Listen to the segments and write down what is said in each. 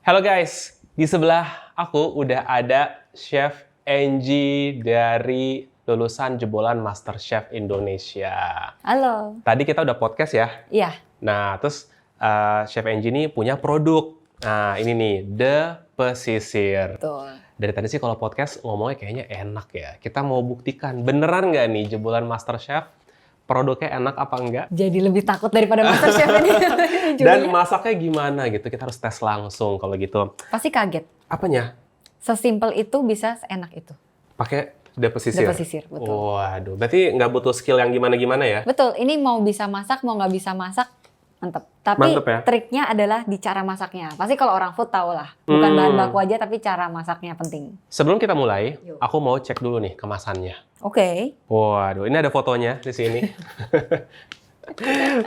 Halo guys, di sebelah aku udah ada Chef Angie dari lulusan jebolan MasterChef Indonesia. Halo. Tadi kita udah podcast ya. Iya. Nah, terus Chef Angie ini punya produk. Nah, ini nih, The Pesisir. Betul. Dari tadi sih kalau podcast ngomongnya kayaknya enak ya. Kita mau buktikan, beneran nggak nih jebolan MasterChef? Produknya enak apa enggak? Jadi lebih takut daripada MasterChef ini. Dan masaknya gimana gitu? Kita harus tes langsung kalau gitu. Pasti kaget. Apanya? Sesimpel itu bisa seenak itu. Pakai The Pesisir? The Pesisir, betul. Waduh, berarti nggak butuh skill yang gimana-gimana ya? Betul, ini mau bisa masak, mau nggak bisa masak, mantep. Tapi Mantep ya? triknya adalah di cara masaknya. Pasti kalau orang food tahu lah. Bukan bahan baku aja, tapi cara masaknya penting. Sebelum kita mulai, Yuk. aku mau cek dulu nih kemasannya. Oke. Waduh, ini ada fotonya di sini.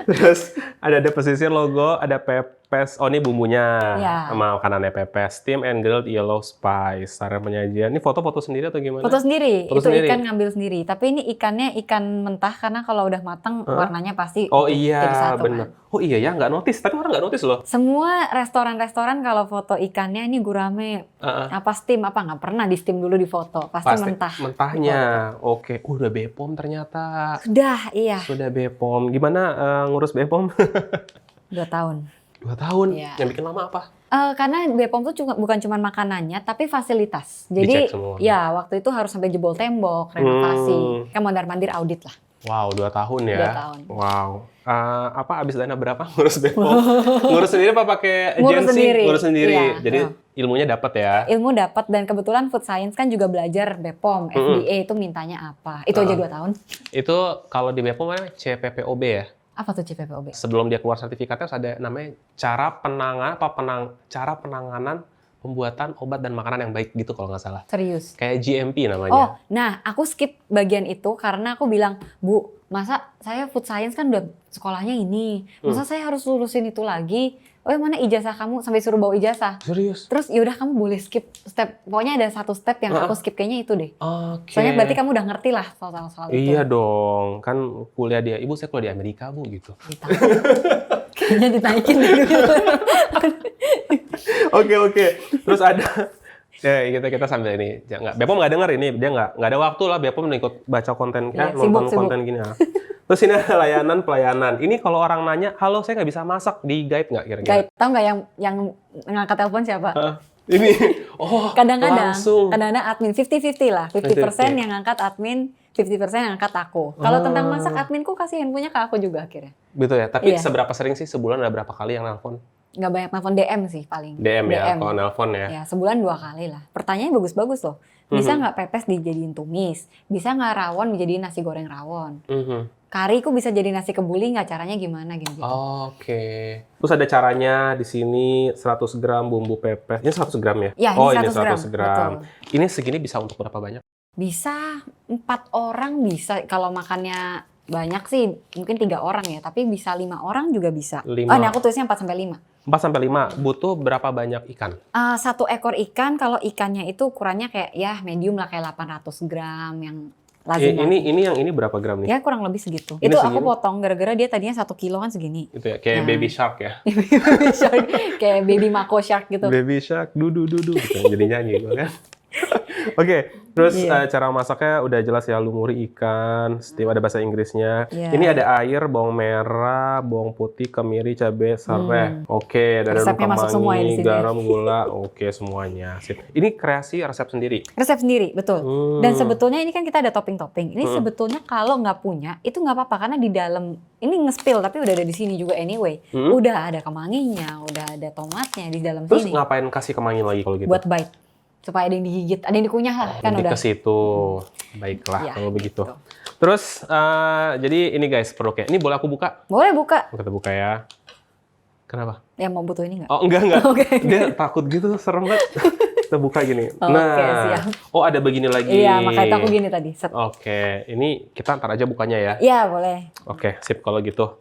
Terus ada pesisir logo, ada pepes. Oh, ini bumbunya. Ya. Sama makanannya pepes. Steam and grilled yellow spice. Cara penyajian. Ini foto-foto sendiri atau gimana? Foto sendiri, Foto itu sendiri. ikan ngambil sendiri. Tapi ini ikannya ikan mentah karena kalau udah matang warnanya pasti Oh jadi iya, satu, bener. kan. Oh iya ya, nggak notice. Tapi orang nggak notice loh. Semua restoran-restoran kalau foto ikannya ini gurame, apa steam, apa nggak pernah di steam dulu di foto. Pasti mentah. Mentahnya. Oke. Udah BPOM ternyata. Sudah, iya. Sudah BPOM. Gimana ngurus BPOM? 2 tahun. 2 tahun. Iya. Yang bikin lama apa? Karena BPOM tuh bukan cuma makanannya, tapi fasilitas. Dicek Jadi, semua. ya waktu itu harus sampai jebol tembok, renovasi. Kan mondar-mandir audit lah. Wow, 2 tahun ya. 2 tahun. Wow. Apa abis dana berapa ngurus BPOM? Ngurus sendiri apa pakai Ngurus agensi? sendiri. Ngurus sendiri. Iya, Jadi ilmunya dapat ya. Ilmu dapat dan kebetulan food science kan juga belajar BPOM, FDA itu mintanya apa. Itu aja 2 tahun. Itu kalau di BPOM namanya CPPOB ya. Apa tuh CPPOB? Sebelum dia keluar sertifikatnya harus ada namanya cara penanganan pembuatan obat dan makanan yang baik gitu kalau nggak salah. Serius. Kayak GMP Oh, namanya. nah aku skip bagian itu karena aku bilang, Bu, masa saya food science kan udah sekolahnya ini, masa saya harus lulusin itu lagi? Oh, yang mana ijazah kamu? Sampai suruh bawa ijazah. Serius? Terus yaudah kamu boleh skip step, pokoknya ada 1 step yang aku skip kayaknya itu deh. Oke. Soalnya berarti kamu udah ngerti lah soal itu. Iya dong, kan kuliah dia. Ibu saya kuliah di Amerika, Bu, gitu. Gitu. Kayaknya dinaikin dulu. Oke. Terus ada ya kita sambil ini. Bepom nggak denger ini, dia nggak ada waktu lah Bepom ikut baca konten Iya, nonton sibuk. konten gini. Ya. Terus ini ada pelayanan. Ini kalau orang nanya, halo saya nggak bisa masak, di guide nggak kira-kira? Guys, tahu nggak yang ngangkat telepon siapa? Ini, Kadang-kadang langsung. admin 50-50 lah. 50% yang ngangkat admin, 50% yang ngangkat aku. Kalau tentang masak adminku kasih handphonenya ke aku juga akhirnya. Gitu ya. Tapi Iya. seberapa sering sih sebulan ada berapa kali yang nelpon? Nggak banyak telepon DM sih paling. DM ya, kalau nelpon ya. Ya, sebulan 2 kali lah. Pertanyaannya bagus-bagus loh. Bisa nggak pepes dijadiin tumis? Bisa nggak rawon dijadiin nasi goreng rawon? Kari ku bisa jadi nasi kebuli nggak? Caranya gimana gitu? Oke. Terus ada caranya di sini 100 gram bumbu pepes. Ini 100 gram ya? Ya, ini Oh, 100 gram. Betul. Ini segini bisa untuk berapa banyak? Bisa 4 orang bisa. Kalau makannya banyak sih mungkin 3 orang ya. Tapi bisa 5 orang juga bisa. 5. Oh, ini aku tulisnya 4-5. 4-5. Butuh berapa banyak ikan? 1 ekor ikan, kalau ikannya itu ukurannya kayak ya medium lah, kayak 800 gram yang lazim. Ini berapa gram nih? Ya kurang lebih segitu. Ini Itu aku segini? potong gara-gara dia tadinya 1 kilo kan segini. Itu ya, kayak baby shark ya. Baby shark, kayak baby mako shark gitu. Baby shark, dudu gitu. Jadi nyanyi gitu kan. Oke, terus Iya. cara masaknya udah jelas ya, lumuri ikan, steam, ada bahasa Inggrisnya. Iya. Ini ada air, bawang merah, bawang putih, kemiri, cabai, serai. Oke, dan ada Resepnya masuk semua ya di sini. garam, gula, oke semuanya. Sip. Ini kreasi resep sendiri. Resep sendiri, betul. Dan sebetulnya ini kan kita ada topping-topping. Ini sebetulnya kalau nggak punya, itu nggak apa-apa. Karena di dalam, ini nge-spill tapi udah ada di sini juga anyway. Udah ada kemanginya, udah ada tomatnya di dalam Terus sini. ngapain kasih kemangi lagi kalau gitu? Buat bite. Supaya ada yang digigit, ada yang dikunyah lah. Kan Lebih udah. ke situ. Baiklah Ya, kalau begitu. gitu. Terus jadi ini guys produknya. Ini boleh aku buka? Boleh buka. Kita buka ya. Kenapa? Ya mau butuh ini nggak? Oh enggak. Oke. Dia takut gitu, serem banget. Kita buka gini. Oke, siap. Oh ada begini lagi. Iya, makanya aku gini tadi. Set. Oke, ini kita ntar aja bukanya ya. Iya, boleh. Oke, sip kalau gitu.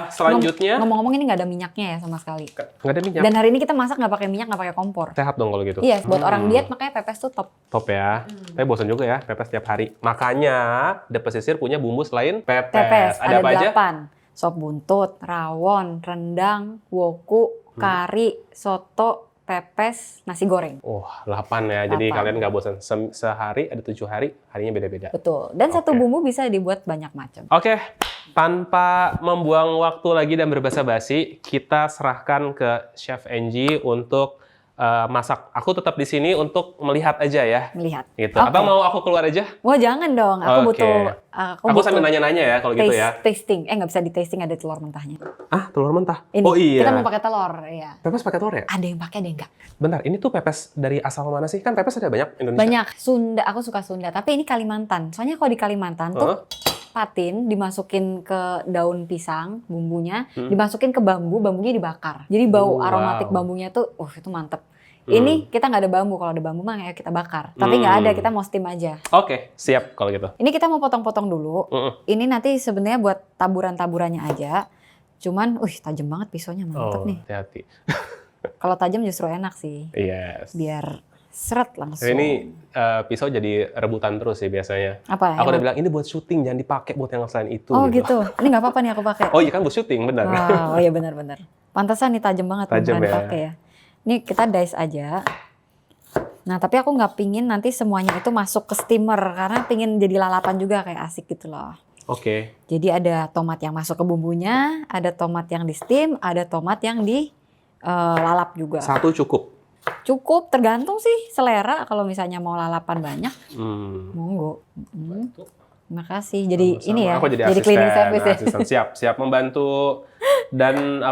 Selanjutnya Ngomong-ngomong ini nggak ada minyaknya ya sama sekali. nggak ada minyak. Dan hari ini kita masak nggak pakai minyak, nggak pakai kompor. Sehat dong kalau gitu. Iya, buat orang diet makanya pepes tuh top. Top ya. Tapi bosan juga ya pepes tiap hari. Makanya The Pesisir punya bumbu selain pepes. Pepes, ada apa aja? 8. Sop buntut, rawon, rendang, woku, kari, soto, pepes nasi goreng. 8 ya. Jadi 8. kalian nggak bosan. Sehari ada 7 hari, harinya beda-beda. Betul. Dan satu Oke. bumbu bisa dibuat banyak macam. Oke, tanpa membuang waktu lagi dan berbasa-basi, kita serahkan ke Chef Angie untuk masak. Aku tetap di sini untuk melihat aja ya. Melihat. Gitu. Oke. Abang mau aku keluar aja? Wah jangan dong, aku Oke. butuh Aku sambil nanya-nanya ya kalau gitu ya. tasting. Nggak bisa di tasting, ada telur mentahnya. Ah, telur mentah? Ini, Oh iya. kita mau pakai telur, ya. Pepes pakai telur ya? Ada yang pakai, ada yang enggak. Bentar, ini tuh pepes dari asal mana sih? Kan pepes ada banyak Indonesia. Banyak. Sunda, aku suka Sunda. Tapi ini Kalimantan. Soalnya kalau di Kalimantan tuh patin dimasukin ke daun pisang, bumbunya, dimasukin ke bambu, bambunya dibakar. Jadi bau aromatik bambunya tuh, itu mantep. Ini kita nggak ada bambu, kalau ada bambu mah ya kita bakar. Tapi nggak ada, kita mau steam aja. Oke, siap kalau gitu. Ini kita mau potong-potong dulu. Ini nanti sebenarnya buat taburan-taburannya aja. Cuman, tajam banget pisaunya, mantep nih. Hati-hati. Kalau tajam justru enak sih. Yes. Biar seret langsung. Ini pisau jadi rebutan terus sih biasanya. Apa? Aku udah bilang ini buat syuting, jangan dipakai buat yang selain itu. Oh gitu. Ini nggak apa-apa nih aku pakai. Oh iya kan buat syuting, benar. Wow, oh iya benar-benar. Pantesan nih tajam banget, Tajam bukan ya. pakai ya. Ini kita dice aja. Nah tapi aku nggak pingin nanti semuanya itu masuk ke steamer karena pingin jadi lalapan juga kayak asik gitu loh. Oke. Jadi ada tomat yang masuk ke bumbunya, ada tomat yang di steam, ada tomat yang di lalap juga. Satu cukup. Cukup, tergantung sih selera. Kalau misalnya mau lalapan banyak, monggo. Terima kasih. Jadi Sama-sama. ini ya, Aku jadi jadi asisten, cleaning service ya. asisten. Siap membantu dan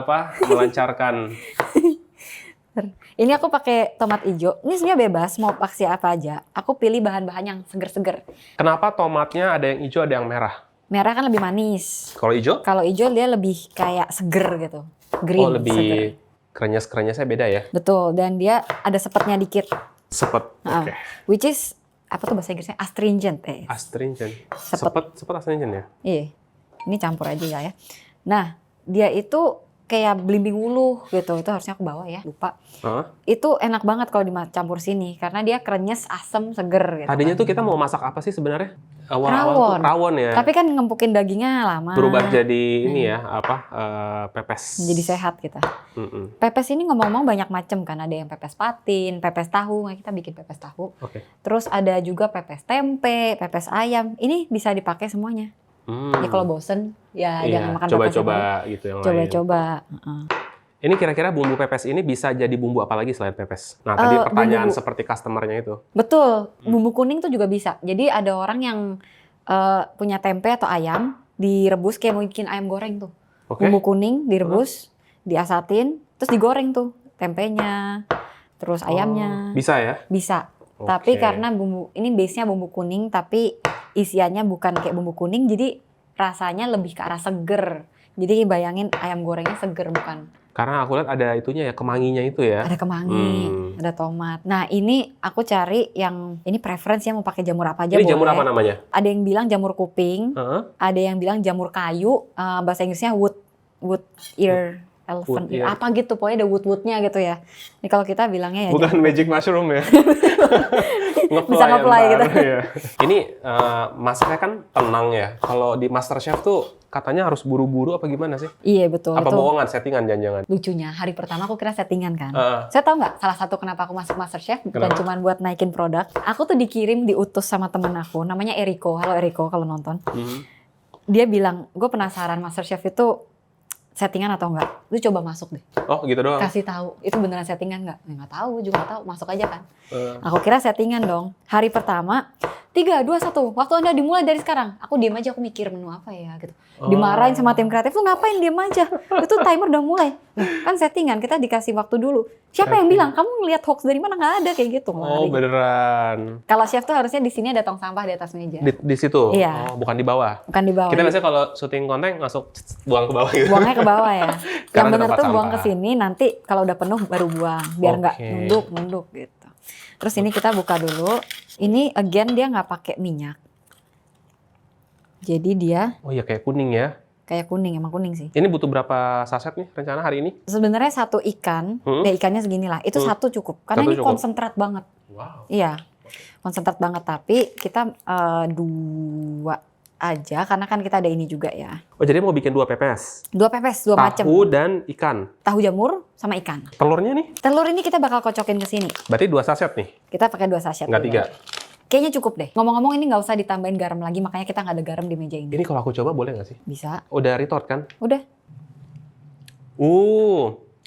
melancarkan. Ini aku pakai tomat hijau. Ini sebenarnya bebas mau pakai apa aja. Aku pilih bahan-bahan yang seger-seger. Kenapa tomatnya ada yang hijau, ada yang merah? Merah kan lebih manis. Kalau hijau? Kalau hijau dia lebih kayak seger gitu. Green, lebih seger. krenyes-krenyesnya beda ya? Betul, dan dia ada sepetnya dikit. Sepet. Oke. Which is, apa tuh bahasa Inggrisnya? Astringent. Astringent. Sepet. Sepet astringent ya? Iya, ini campur aja ya. Nah, dia itu kayak belimbing wuluh gitu. Itu harusnya aku bawa ya, lupa. Itu enak banget kalau dicampur sini karena dia krenyes, asem, seger gitu. Tadinya kan. tuh kita mau masak apa sih sebenarnya? Rawon. Rawon ya. Tapi kan ngempukin dagingnya lama. Berubah jadi ini ya, pepes. Jadi sehat kita. Pepes ini ngomong-ngomong banyak macam kan. Ada yang pepes patin, pepes tahu. Nah, kita bikin pepes tahu. Oke. Terus ada juga pepes tempe, pepes ayam. Ini bisa dipakai semuanya. Ya kalau bosen, ya jangan makan pepes. Coba-coba gitu yang lain. Coba-coba. Ini kira-kira bumbu pepes ini bisa jadi bumbu apa lagi selain pepes? Nah, tadi pertanyaan seperti customer-nya itu. Betul, bumbu kuning tuh juga bisa. Jadi ada orang yang punya tempe atau ayam, direbus kayak mau bikin ayam goreng tuh. Bumbu kuning direbus, diasatin, terus digoreng tuh tempenya, terus ayamnya. Bisa ya? Bisa. Tapi karena bumbu, ini base-nya bumbu kuning, tapi isiannya bukan kayak bumbu kuning, jadi rasanya lebih ke arah seger. Jadi bayangin ayam gorengnya seger, bukan. Karena aku lihat ada itunya ya, kemanginya itu ya. Ada kemangi, ada tomat. Nah ini aku cari yang, ini preference ya mau pakai jamur apa aja Ini boleh. jamur apa namanya? Ada yang bilang jamur kuping, ada yang bilang jamur kayu, bahasa Inggrisnya wood ear, elephant ear, apa gitu. Pokoknya ada wood-woodnya gitu ya. Ini kalau kita bilangnya ya. Bukan magic mushroom ya. Bisa nge-fly gitu. Ya. Ini masaknya kan tenang ya. Kalau di MasterChef tuh katanya harus buru-buru apa gimana sih? Iya betul. Apa itu. bohongan, settingan, jangan-jangan? Lucunya hari pertama aku kira settingan kan. Saya tahu nggak salah satu kenapa aku masuk MasterChef bukan cuma buat naikin produk. Aku tuh dikirim, diutus sama temen aku namanya Eriko. Halo Eriko kalau nonton. Dia bilang, gue penasaran MasterChef itu settingan atau enggak? Lu coba masuk deh. Oh gitu doang? Kasih tahu, itu beneran settingan nggak? Ya, nggak tahu, juga nggak tahu. Masuk aja kan. Aku kira settingan dong. Hari pertama, 3, 2, 1. Waktu Anda dimulai dari sekarang. Aku diem aja, aku mikir menu apa ya gitu. Dimarahin sama tim kreatif, lu ngapain diem aja? Itu timer udah mulai. Nah, kan settingan, kita dikasih waktu dulu. Siapa yang bilang? Kamu ngelihat hoax dari mana? Nggak ada kayak gitu. Oh beneran. Kalau chef tuh harusnya di sini ada tong sampah di atas meja. Di situ? Iya. Oh, bukan di bawah? Bukan di bawah. Kita biasanya kalau syuting konten masuk buang ke bawah gitu. Buangnya ke bawah ya. Yang Karena bener tempat tuh buang ke sampah. sini, nanti kalau udah penuh baru buang. Biar nggak nunduk gitu. Terus ini kita buka dulu. Ini again dia nggak pakai minyak. Jadi dia Oh iya kayak kuning ya. kayak kuning, emang kuning sih. Ini butuh berapa saset nih rencana hari ini? Sebenarnya satu ikan, ya ikannya segini lah. Itu satu cukup. Karena Satu ini cukup. konsentrat banget. Wow. Iya, konsentrat banget. Tapi kita 2. aja karena kan kita ada ini juga ya. Oh, jadi mau bikin 2 pepes? 2 pepes, 2 macam. Tahu dan ikan. Tahu jamur sama ikan. Telurnya nih? Telur ini kita bakal kocokin ke sini. Berarti 2 saset nih? Kita pakai 2 sachet. Nggak dulu. 3? Kayaknya cukup deh. Ngomong-ngomong ini nggak usah ditambahin garam lagi, makanya kita nggak ada garam di meja ini. Ini kalau aku coba boleh nggak sih? Bisa. Udah retort kan? Udah.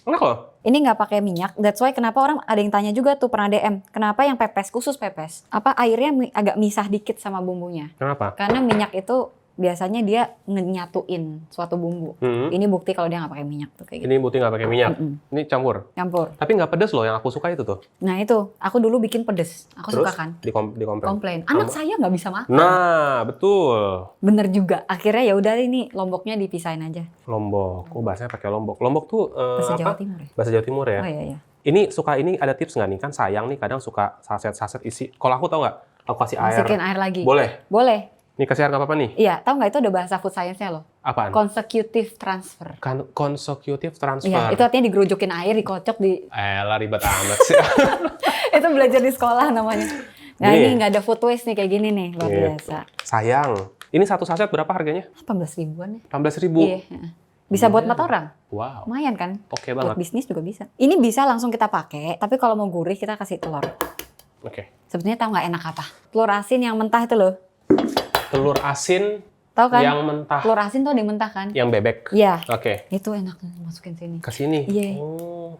Enak loh. Ini nggak pakai minyak. That's why kenapa orang ada yang tanya juga tuh pernah DM. Kenapa yang pepes khusus pepes? Apa airnya agak misah dikit sama bumbunya? Kenapa? Karena minyak itu biasanya dia nyatuin suatu bumbu. Ini bukti kalau dia nggak pakai minyak tuh kayak gitu. Ini putih nggak pakai minyak. Ini campur. Campur. Tapi nggak pedes loh, yang aku suka itu tuh. Nah itu, aku dulu bikin pedes. Aku Terus suka kan. dikomplain. Komplain. Anak saya nggak bisa makan. Nah, betul. Bener juga. Akhirnya ya udah ini lomboknya dipisahin aja. Lombok. Oh, bahasanya pakai Lombok. Lombok tuh Bahasa Jawa apa? Timur ya. Bahasa Jawa Timur ya. Oh iya iya. Ini suka ini ada tips nggak nih? Kan sayang nih kadang suka saset-saset isi. Kalau aku tau nggak? Aku kasih air. Masukin air lagi. Boleh? Boleh. Nih kasih air nggak apa-apa nih? Iya, tahu nggak itu ada bahasa food science-nya loh. Apaan? Consecutive transfer. Kan consecutive transfer. Iya, itu artinya digerojokin air, dikocok di. Elah ribet amat sih. Itu belajar di sekolah namanya. Nah Nih. ini nggak ada food waste nih kayak gini nih, luar Iya. biasa. Sayang. Ini satu saset berapa harganya? 18 ribuan ya. 18.000. Iya. Bisa buat 4 orang. Wow. Lumayan kan? Oke Buat banget. bisnis juga bisa. Ini bisa langsung kita pakai, tapi kalau mau gurih kita kasih telur. Oke. Sebetulnya tahu nggak enak apa? Telur asin yang mentah itu loh. Telur asin Tahu kan? yang mentah. Telur asin tuh ada yang mentah kan? Yang bebek. Iya. Oke. Itu enak masukin sini. Ke sini. Iya. Oh.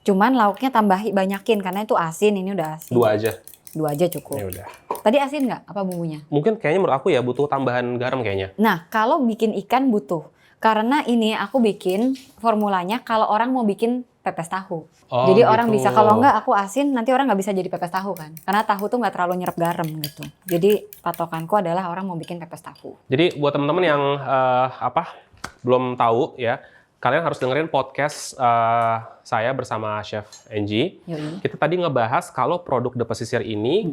Cuman lauknya banyakin karena itu asin, ini udah asin. 2 aja. 2 aja cukup. Ya udah. Tadi asin nggak? Apa bumbunya? Mungkin kayaknya menurut aku ya butuh tambahan garam kayaknya. Nah, kalau bikin ikan butuh. Karena ini aku bikin formulanya kalau orang mau bikin pepes tahu. Oh, Jadi orang gitu. bisa, kalau nggak aku asin, nanti orang nggak bisa jadi pepes tahu kan. Karena tahu tuh nggak terlalu nyerap garam gitu. Jadi patokanku adalah orang mau bikin pepes tahu. Jadi buat teman-teman yang belum tahu ya, kalian harus dengerin podcast saya bersama Chef Angie. Yoi. Kita tadi ngebahas kalau produk The Pesisir ini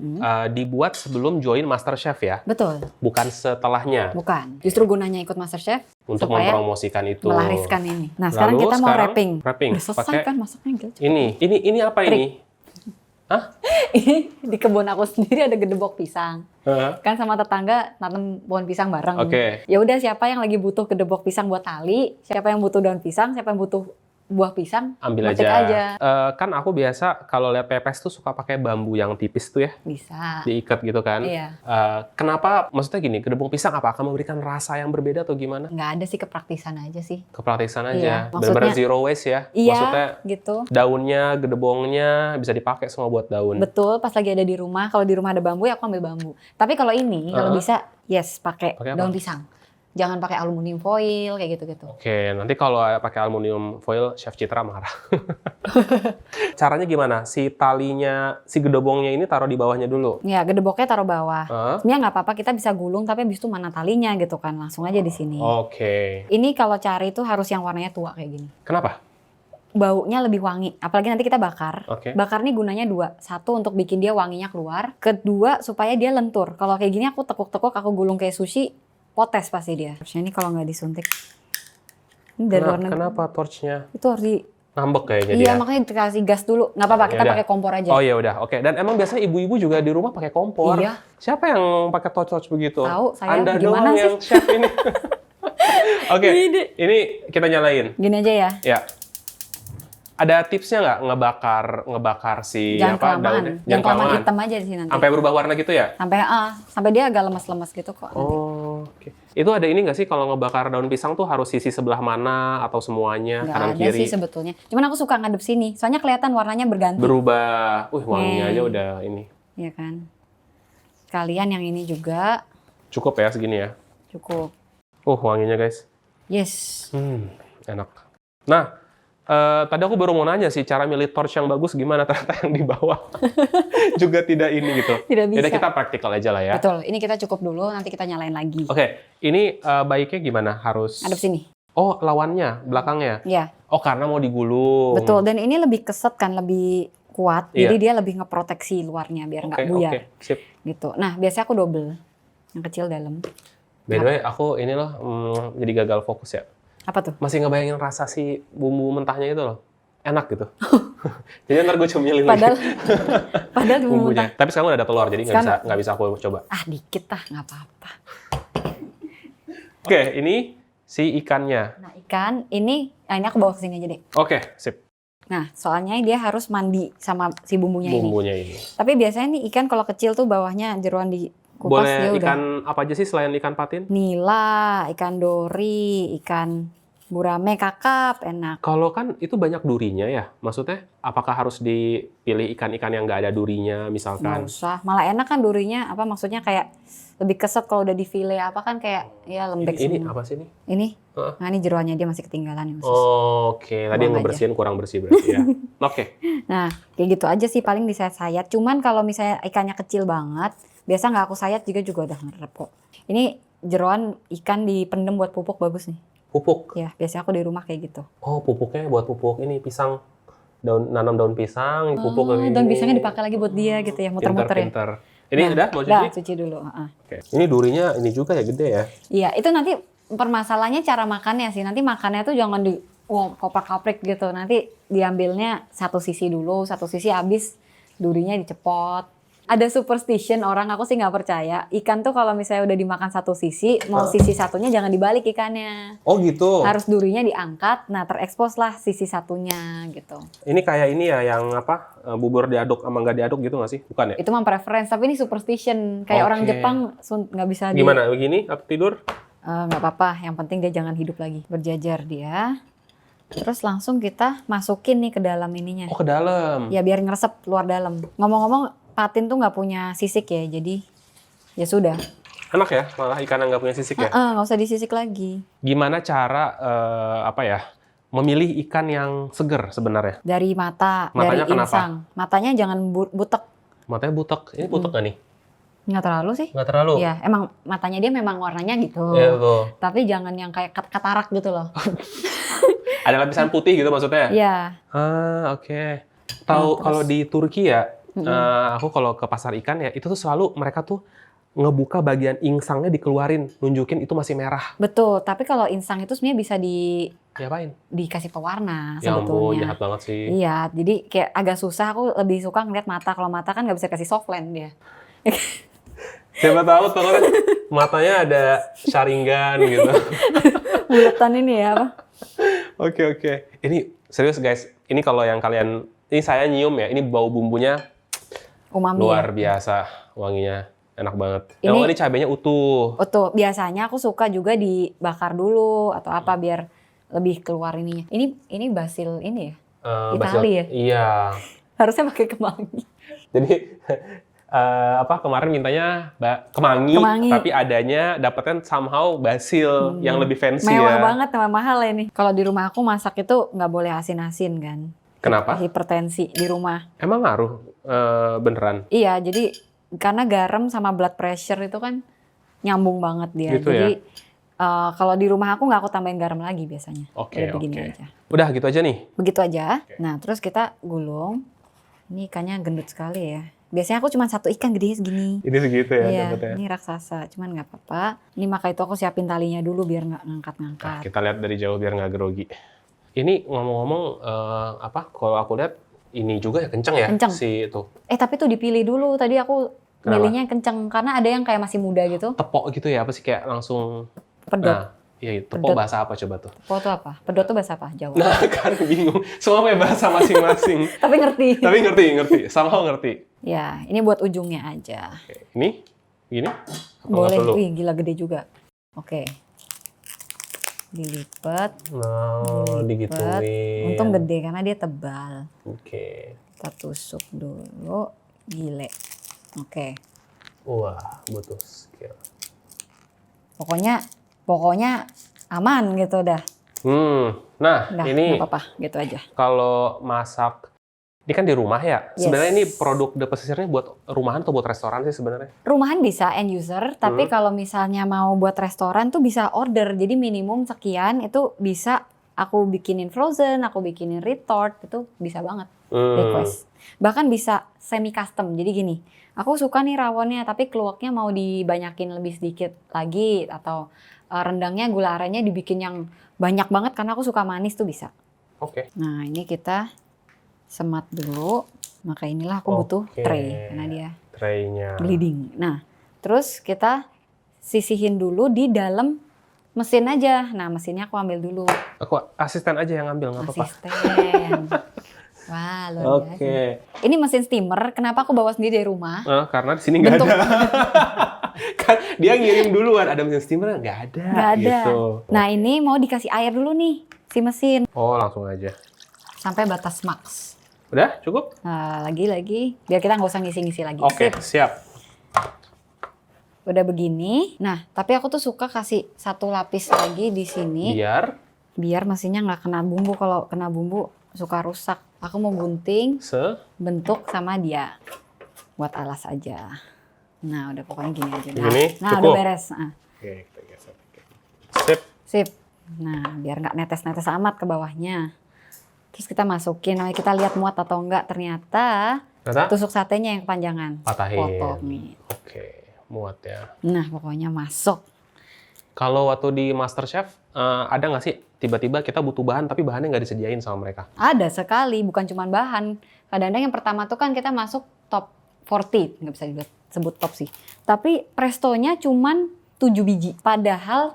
dibuat sebelum join MasterChef ya, Betul, bukan setelahnya bukan. Justru gunanya ikut MasterChef untuk supaya mempromosikan itu. melariskan ini. Nah, sekarang Lalu kita mau sekarang wrapping. wrapping. Udah selesai Pakai kan masaknya gitu. Ini apa Trik. ini? Hah? Ini di kebun aku sendiri ada gedebok pisang. Hah? Kan sama tetangga nanam pohon pisang bareng. Oke. Ya udah siapa yang lagi butuh gedebok pisang buat tali, siapa yang butuh daun pisang, siapa yang butuh buah pisang, Ambil metik aja. Kan aku biasa kalau lihat pepes tuh suka pakai bambu yang tipis tuh ya, Bisa. diikat gitu kan. Iya. Kenapa? Maksudnya gini, gedebong pisang apa akan memberikan rasa yang berbeda atau gimana? Nggak ada sih, kepraktisan aja sih. Kepraktisan Iya, aja. Benar-benar maksudnya- zero waste ya. Iya, Maksudnya gitu. daunnya, gedebongnya bisa dipakai semua buat daun. Betul, pas lagi ada di rumah, kalau di rumah ada bambu ya aku ambil bambu. Tapi kalau ini, kalau bisa, yes, pakai Pakai apa? daun pisang. Jangan pakai aluminium foil, kayak gitu-gitu. Oke, nanti kalau pakai aluminium foil, Chef Citra marah. Caranya gimana? Si talinya, si gedebongnya ini taruh di bawahnya dulu. Ya, gedeboknya taruh bawah. Hah? Sebenarnya nggak apa-apa, kita bisa gulung, tapi habis itu mana talinya gitu kan. Langsung aja di sini. Oke. Ini kalau cari itu harus yang warnanya tua kayak gini. Kenapa? Baunya lebih wangi. Apalagi nanti kita bakar. Oke. Bakar nih gunanya 2. 1 untuk bikin dia wanginya keluar. Kedua supaya dia lentur. Kalau kayak gini aku tekuk-tekuk, aku gulung kayak sushi, potes pasti dia. Harusnya ini kalau nggak disuntik. Ini dari luar negeri. Kenapa torchnya Itu harus di... ngambek kayaknya Iya, dia? makanya dikasih gas dulu. Nggak apa-apa, kita Yaudah. pakai kompor aja. Oh ya udah, oke. Dan emang biasanya ibu-ibu juga di rumah pakai kompor. Iya. Siapa yang pakai torch begitu? Tahu, saya. Anda Gimana doang sih? yang chef ini. Oke, Ini. ini kita nyalain. Gini aja ya. Ya. Ada tipsnya nggak ngebakar si Jangan kelamaan. daunnya? Jangan kelamaan, hitam aja di sini nanti. Sampai berubah warna gitu ya? Sampai dia agak lemas-lemas gitu kok. nanti. Oh, oke. Itu ada ini nggak sih kalau ngebakar daun pisang tuh harus sisi sebelah mana atau semuanya Nggak kanan ada kiri? sih sebetulnya. Cuman aku suka ngadep sini. Soalnya kelihatan warnanya berganti. Berubah. Wanginya Nih. aja udah ini. Iya kan. Sekalian yang ini juga Cukup ya segini ya. cukup. Wanginya guys. Yes. Enak. Nah, tadi aku baru mau nanya sih cara milih torch yang bagus gimana, ternyata yang di bawah juga tidak ini gitu. Tidak bisa. Jadi kita praktikal aja lah ya. Betul. Ini kita cukup dulu, nanti kita nyalain lagi. Oke, ini baiknya gimana? Harus. Ngadep sini. Oh, lawannya, belakangnya. Iya. Oh, karena mau digulung. Betul. Dan ini lebih keset kan, lebih kuat. Iya. Jadi dia lebih ngeproteksi luarnya biar nggak buyar. Oke, sip. Gitu. Nah, biasanya aku double. Yang kecil dalam. By the way, aku ini loh jadi gagal fokus ya. Apa tuh? Masih ngebayangin rasa si bumbu mentahnya itu loh. enak gitu. Jadi ntar gue cemilin Padahal, lagi padahal bumbu bumbunya. mentah. Tapi sekarang udah ada telur, jadi nggak bisa aku coba. Ah dikit lah, nggak apa-apa. Oke, ini si ikannya. Nah ikan ini aku bawa ke sini aja deh. Oke, sip. Nah soalnya dia harus mandi sama si bumbunya ini. Bumbunya ini. Tapi biasanya nih ikan kalau kecil tuh bawahnya jeroan di kupas Boleh dia udah. ikan apa aja sih selain ikan patin? Nila, ikan dori, ikan gurame, kakap, enak. Kalau kan itu banyak durinya ya, maksudnya apakah harus dipilih ikan-ikan yang nggak ada durinya Nggak misalkan? usah, malah enak kan durinya. Apa maksudnya kayak lebih keset kalau udah di file apa kan kayak ya lembek Ini semua. apa sih ini? Ini, Heeh. nah ini jeroannya dia masih ketinggalan nih. Oke, tadi yang Buang aja. ngebersihin kurang bersih berarti ya. Oke, Nah, kayak gitu aja sih paling disayat-sayat. Cuman kalau misalnya ikannya kecil banget, biasa nggak aku sayat juga udah ngerep kok. Ini jeroan ikan dipendem buat pupuk bagus nih. pupuk. Ya, biasanya aku di rumah kayak gitu. Oh, pupuknya buat pupuk ini pisang. Nanam daun pisang, pupuk Oh, ini. daun pisangnya dipakai lagi buat dia gitu ya, muter-muter ya. Pinter. Ini Nah, udah mau udah, cuci? cuci dulu. Heeh. Oke. Ini durinya ini juga ya gede ya. Iya, itu nanti permasalahannya cara makannya sih. Nanti makannya tuh jangan di koprak-kaprik gitu. Nanti diambilnya satu sisi dulu, satu sisi habis durinya dicepot. Ada superstition orang, aku sih nggak percaya. Ikan tuh kalau misalnya udah dimakan satu sisi, mau sisi satunya jangan dibalik ikannya. Oh gitu. Harus durinya diangkat, nah terekspos lah sisi satunya gitu. Ini kayak ini ya yang apa? Bubur diaduk sama nggak diaduk gitu nggak sih? Bukan ya? Itu mah preference, tapi ini superstition. Kayak orang Oke. Jepang nggak bisa di... Gimana? Begini? Atau tidur? Nggak apa-apa, yang penting dia jangan hidup lagi. Berjajar dia. Terus langsung kita masukin nih ke dalam ininya. Oh ke dalam. Ya biar ngeresep keluar dalam. Ngomong-ngomong, patin tuh nggak punya sisik ya, jadi ya sudah. Enak ya, malah ikan yang nggak punya sisik ya. Nggak usah disisik lagi. Gimana cara apa ya? Memilih ikan yang seger sebenarnya? Dari mata, Matanya dari kenapa? insang. Matanya jangan butek. Matanya butek. Ini butek nggak nih? Nggak terlalu sih. Nggak terlalu. Iya, emang matanya dia memang warnanya gitu. Iya tuh. Tapi jangan yang kayak katarak gitu loh. Ada lapisan putih gitu maksudnya? Iya. Ah, oke. Tahu terus? kalau di Turki ya, aku kalau ke pasar ikan ya, itu tuh selalu mereka tuh ngebuka bagian insangnya dikeluarin, nunjukin itu masih merah. Betul, tapi kalau insang itu sebenarnya bisa Diapain? dikasih pewarna Ya ampun, sebetulnya. jahat banget sih. Iya, jadi kayak agak susah. Aku lebih suka ngeliat mata. Kalau mata kan nggak bisa kasih softland dia. Siapa tahu tuh kan matanya ada sharingan gitu. Buletan ini ya apa? Oke. Ini serius guys, ini kalau yang kalian, ini saya nyium ya, ini bau bumbunya Umami luar ya. biasa, wanginya enak banget. Ini- Ini cabenya utuh. Betul, biasanya aku suka juga dibakar dulu atau apa biar lebih keluar ininya. Ini basil ini ya? Itali ya? Iya. Harusnya pakai kemangi. Jadi kemarin mintanya kemangi, Kemangi. tapi adanya dapatnya somehow basil yang lebih fancy Mewah ya. banget, mahal ini. Kalau di rumah aku masak itu nggak boleh asin-asin kan. Kenapa? Hipertensi di rumah. Emang ngaruh beneran? Iya, jadi karena garam sama blood pressure itu kan nyambung banget dia. Gitu Jadi kalau di rumah aku nggak aku tambahin garam lagi biasanya. Oke, Udah begini oke. aja. Udah gitu aja nih. Begitu aja. Nah, terus kita gulung. Ini ikannya gendut sekali ya. Biasanya aku cuma satu ikan gede segini. Ini segitu ya Iya, dapetnya. ini raksasa. Cuman nggak apa-apa. Ini maka itu aku siapin talinya dulu biar nggak Nah, ngangkat-ngangkat. kita lihat dari jauh biar nggak grogi. Ini ngomong-ngomong kalau aku lihat ini juga ya kenceng ya Kenceng. si itu. Tapi tuh dipilih dulu. Tadi aku Kenapa? milihnya yang kenceng. Karena ada yang kayak masih muda gitu. Tepok gitu ya apa sih kayak langsung. Pedot. Nah, iya tepok Pedot. bahasa apa coba tuh? Tepok tuh apa? Pedot tuh bahasa apa? Jawa. Nah kan bingung. Semua punya bahasa masing-masing. Tapi ngerti. Tapi ngerti. Somehow ngerti. Ya, ini buat ujungnya aja. Oke. Ini? Gini? Apa nggak Boleh. perlu? Wih, gila gede juga. Oke. Dilipat. Nah, digituin. Untung gede karena dia tebal. Oke. Kita tusuk dulu. Gile. Oke. Wah, butuh skill. Pokoknya aman gitu dah. Nah, Udah, ini nggak apa-apa, gitu aja. kalau masak, ini kan di rumah ya. Yes. Sebenarnya ini produk The Pesisirnya buat rumahan atau buat restoran sih sebenarnya? Rumahan bisa end user, tapi kalau misalnya mau buat restoran tuh bisa order. Jadi minimum sekian itu bisa aku bikinin frozen, aku bikinin retort, itu bisa banget request. Bahkan bisa semi custom. Jadi gini, aku suka nih rawonnya tapi keluaknya mau dibanyakin lebih sedikit lagi atau rendangnya gula arennya dibikin yang banyak banget karena aku suka manis tuh bisa. Oke. Nah, ini kita semat dulu. Maka inilah aku butuh Oke. tray karena dia Traynya. bleeding. Nah, terus kita sisihin dulu di dalam mesin aja. Nah, mesinnya aku ambil dulu. Aku asisten aja yang ambil, nggak apa-apa. Asisten. Wah, luar biasa. Oke. Ini mesin steamer. Kenapa aku bawa sendiri dari rumah? Karena di sini nggak Bentuk- ada. Kan dia ngirim duluan, ada mesin steamer nggak ada. Nggak ada. Gitu. Nah, ini mau dikasih air dulu nih, si mesin. Oh, langsung aja. Sampai batas max. Udah, cukup? Nah, lagi. Biar kita nggak usah ngisi-ngisi lagi. Oke, Sip. siap. Udah begini. Nah, tapi aku tuh suka kasih satu lapis lagi di sini. Biar mesinnya nggak kena bumbu. Kalau kena bumbu suka rusak. Aku mau gunting bentuk sama dia. Buat alas aja. Nah, udah pokoknya gini aja. Nah, cukup. udah beres. Nah. Oke, kita geser. Sip. Sip. Nah, biar nggak netes-netes amat ke bawahnya. Terus kita masukin, kita lihat muat atau enggak. Ternyata tusuk satenya yang kepanjangan. Patahin. Potong nih. Oke, muat ya. Nah, pokoknya masuk. Kalau waktu di MasterChef, ada nggak sih tiba-tiba kita butuh bahan tapi bahannya nggak disediain sama mereka? Ada sekali, bukan cuma bahan. Kadang-kadang yang pertama tuh kan kita masuk top 40, nggak bisa disebut top sih. Tapi prestonya cuman 7 biji. Padahal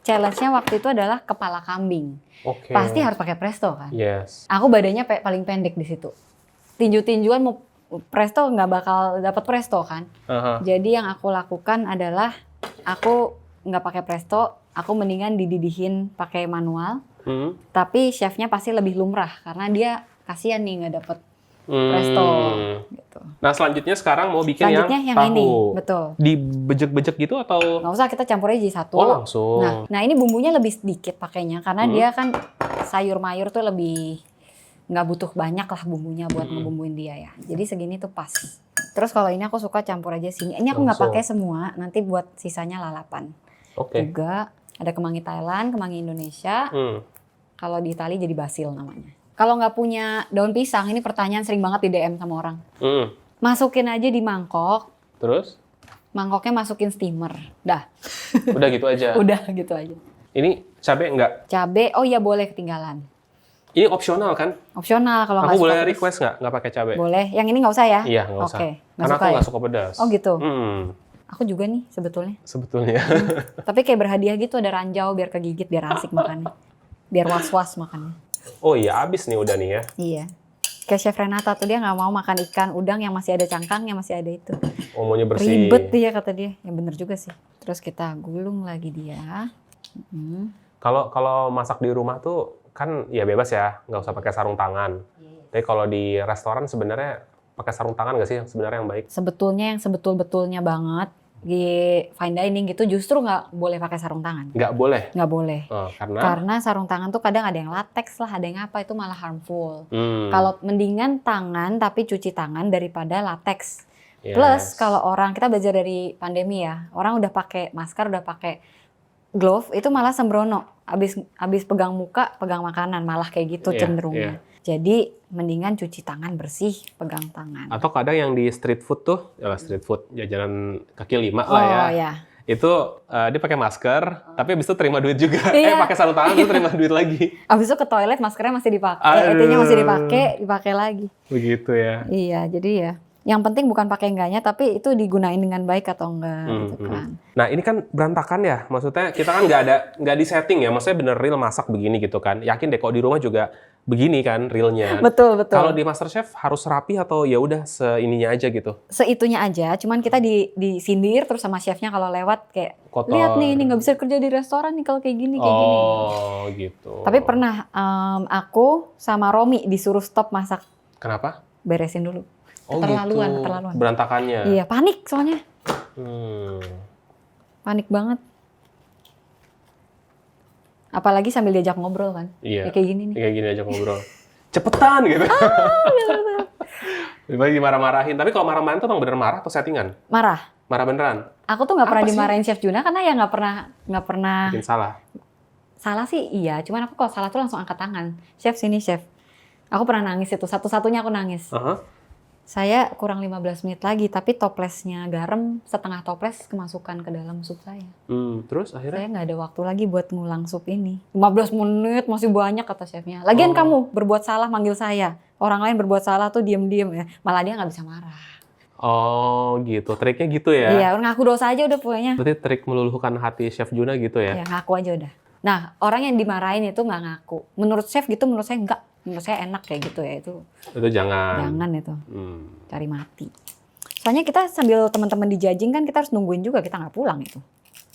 challenge-nya waktu itu adalah kepala kambing. Oke. Pasti harus pakai presto kan? Yes. Aku badannya paling pendek di situ. Tinju-tinjuan mau presto nggak bakal dapat presto kan? Jadi yang aku lakukan adalah aku nggak pakai presto, aku mendingan dididihin pakai manual. Tapi chefnya pasti lebih lumrah karena dia kasihan nih nggak dapet presto. Gitu. Nah selanjutnya sekarang mau bikin Selanjutnya yang tahu. ini, betul. Dibejek-bejek gitu atau? Nggak usah, kita campur aja jadi satu. Oh langsung. Nah ini bumbunya lebih sedikit pakainya karena dia kan sayur mayur tuh lebih nggak butuh banyak lah bumbunya buat ngebumbuin dia ya. Jadi segini tuh pas. Terus kalau ini aku suka campur aja sini. Ini aku nggak pakai semua, nanti buat sisanya lalapan. Oke. Juga ada kemangi Thailand, kemangi Indonesia. Kalau di Itali jadi basil namanya. Kalau nggak punya daun pisang, ini pertanyaan sering banget di DM sama orang. Masukin aja di mangkok. Terus? Mangkoknya masukin steamer. Dah. Udah gitu aja? Udah gitu aja. Ini cabai nggak? Cabai, oh iya boleh ketinggalan. Ini opsional kan? Opsional kalau nggak Aku suka boleh pedas. request nggak pakai cabai? Boleh. Yang ini nggak usah ya? Iya nggak usah. Oke. Karena aku nggak suka pedas. Oh gitu? Hmm. Aku juga nih sebetulnya. Sebetulnya. Tapi kayak berhadiah gitu, ada ranjau biar kegigit, biar asik makannya. Biar was-was makannya. Oh iya, abis nih udah nih ya. Iya. Kayak Chef Renata tuh dia nggak mau makan ikan udang yang masih ada cangkangnya, masih ada itu. Oh maunya bersih. Ribet dia kata dia. Ya bener juga sih. Terus kita gulung lagi dia. Kalau masak di rumah tuh kan ya bebas ya, nggak usah pakai sarung tangan. Tapi kalau di restoran sebenarnya pakai sarung tangan nggak sih sebenarnya yang baik? Sebetulnya yang sebetul-betulnya banget di fine dining gitu justru nggak boleh pakai sarung tangan. Nggak boleh? Nggak boleh. Karena? Karena sarung tangan tuh kadang ada yang latex lah, ada yang apa, itu malah harmful. Kalau mendingan tangan tapi cuci tangan daripada latex. Yes. Plus kalau orang, kita belajar dari pandemi ya, orang udah pakai masker, udah pakai glove, itu malah sembrono. Abis pegang muka, pegang makanan, malah kayak gitu cenderungnya. Jadi mendingan cuci tangan bersih, pegang tangan. Atau kadang yang di street food tuh, street food jajanan kaki lima lah ya. Oh ya. Itu dia pakai masker, tapi habis itu terima duit juga. Iya. Pakai sarung tangan terus terima duit lagi. Abis itu ke toilet maskernya masih dipakai, Aduh. ET-nya masih dipakai lagi. Begitu ya. Iya, jadi ya. Yang penting bukan pakai enggaknya, tapi itu digunain dengan baik atau enggak gitu kan. Nah ini kan berantakan ya, maksudnya kita kan nggak di setting ya, maksudnya bener real masak begini gitu kan. Yakin deh kalau di rumah juga begini kan realnya. Betul. Kalau di MasterChef harus rapi atau ya udah seininya aja gitu? Seitunya aja, cuman kita disindir terus sama chefnya kalau lewat kayak, Kotor. lihat nih ini nggak bisa kerja di restoran nih kalau kayak gini gini. Oh gitu. Tapi pernah aku sama Romi disuruh stop masak, Kenapa? beresin dulu. Oh Keterlaluan. gitu. Berantakannya. Iya, panik soalnya. Panik banget. Apalagi sambil diajak ngobrol kan. Iya. Ya, kayak gini nih. Kayak gini aja ngobrol. Cepetan gitu. Lebih baik dimarah-marahin. Tapi kalau marah-marahin tuh emang bener marah atau settingan? Marah. Marah beneran? Aku tuh nggak pernah Apa sih? dimarahin Chef Juna karena ya nggak pernah. Bikin salah? Salah sih iya, cuman aku kalau salah tuh langsung angkat tangan. Chef sini chef. Aku pernah nangis itu, satu-satunya aku nangis. Saya kurang 15 menit lagi, tapi toplesnya garam setengah toples kemasukan ke dalam sup saya. Terus akhirnya? Saya nggak ada waktu lagi buat ngulang sup ini. 15 menit masih banyak kata chefnya. Lagian kamu berbuat salah manggil saya. Orang lain berbuat salah tuh diem-diem ya. Malah dia nggak bisa marah. Oh gitu, triknya gitu ya? Iya, ngaku dosa aja udah pokoknya. Berarti trik meluluhkan hati Chef Juna gitu ya? Ya ngaku aja udah. Nah, orang yang dimarahin itu nggak ngaku. Menurut chef gitu, menurut saya enggak. Menurut saya enak kayak gitu ya, itu jangan itu. Cari mati. Soalnya kita sambil teman-teman di judging kan kita harus nungguin juga, kita nggak pulang itu.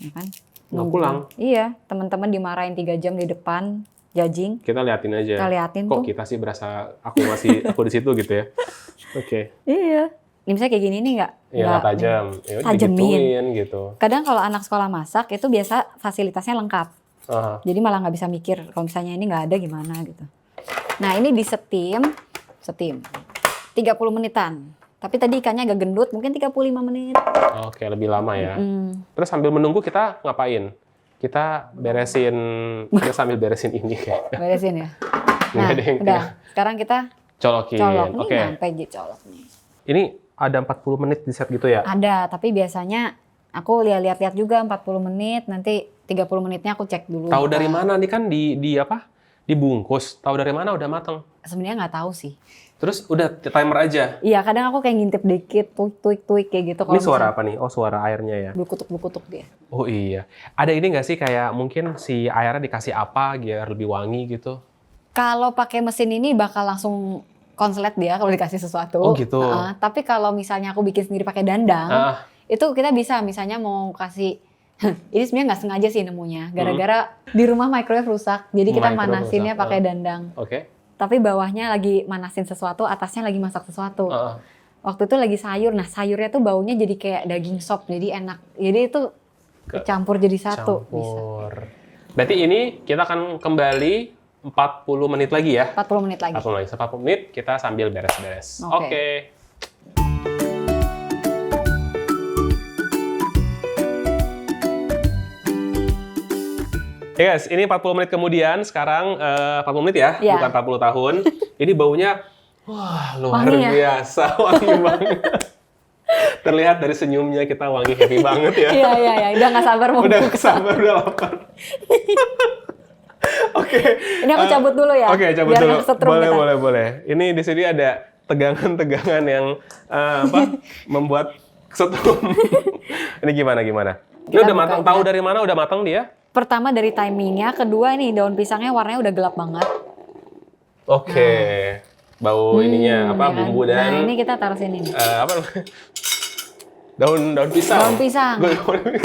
Ya kan? Nggak pulang? Iya, teman-teman dimarahin 3 jam di depan judging. Kita liatin aja. Kita liatin kok tuh. kita sih berasa aku di situ gitu ya? Oke. Iya. Ini misalnya kayak gini nih nggak Iya, tajam. Ya udah tajemin. digituin gitu. Kadang kalau anak sekolah masak itu biasa fasilitasnya lengkap. Aha. Jadi malah nggak bisa mikir kalau misalnya ini nggak ada gimana gitu. Nah ini di steam 30 menitan. Tapi tadi ikannya agak gendut, mungkin 35 menit. Oke, lebih lama ya. Terus sambil menunggu kita ngapain? Kita kita sambil beresin ini kayak. Beresin ya. Nggak Nah ada yang udah, sekarang kita colokin. colok. Ini Oke. nyampe colok nih. Ini ada 40 menit di set gitu ya? Ada, tapi biasanya aku lihat-lihat juga 40 menit, nanti 30 menitnya aku cek dulu. Tahu dari mana nih kan di apa? Dibungkus. Tahu dari mana udah matang? Sebenarnya nggak tahu sih. Terus udah timer aja. Iya, kadang aku kayak ngintip dikit, tuik kayak gitu. Ini suara apa nih? Oh, suara airnya ya. Berkutuk dia. Oh iya. Ada ini nggak sih kayak mungkin si airnya dikasih apa biar lebih wangi gitu? Kalau pakai mesin ini bakal langsung konslet dia kalau dikasih sesuatu. Oh gitu. Tapi kalau misalnya aku bikin sendiri pakai dandang, itu kita bisa misalnya mau kasih ini sebenarnya nggak sengaja sih nemunya. Gara-gara di rumah microwave rusak, jadi kita Microwave manasinnya rusak. pakai dandang. Oke. Tapi bawahnya lagi manasin sesuatu, atasnya lagi masak sesuatu. Waktu itu lagi sayur, nah sayurnya tuh baunya jadi kayak daging sop, jadi enak. Jadi itu campur jadi satu. Bisa. Berarti ini kita akan kembali 40 menit lagi ya? 40 menit lagi. 40 menit. 40 menit kita sambil beres-beres. Oke. Ya guys, ini 40 menit kemudian, sekarang 40 menit ya, Iya. bukan 40 tahun. Ini baunya, wah luar Wangi ya? biasa, wangi banget. Terlihat dari senyumnya kita wangi happy banget ya. Iya, udah nggak sabar mau Udah buka. sabar, udah lapar. Oke. Ini aku cabut dulu ya. Oke, cabut biar dulu. nggak kesetrum Boleh, kita. boleh. Ini di sini ada tegangan-tegangan yang membuat kesetrum. Ini gimana? Ini Kita udah matang. bukanya. Tahu dari mana udah matang dia? Pertama dari timingnya, kedua nih daun pisangnya warnanya udah gelap banget. Oke. Bau ininya ya kan? bumbu dan Nah ini kita taruh sini nih. apa namanya? Daun pisang. Daun pisang.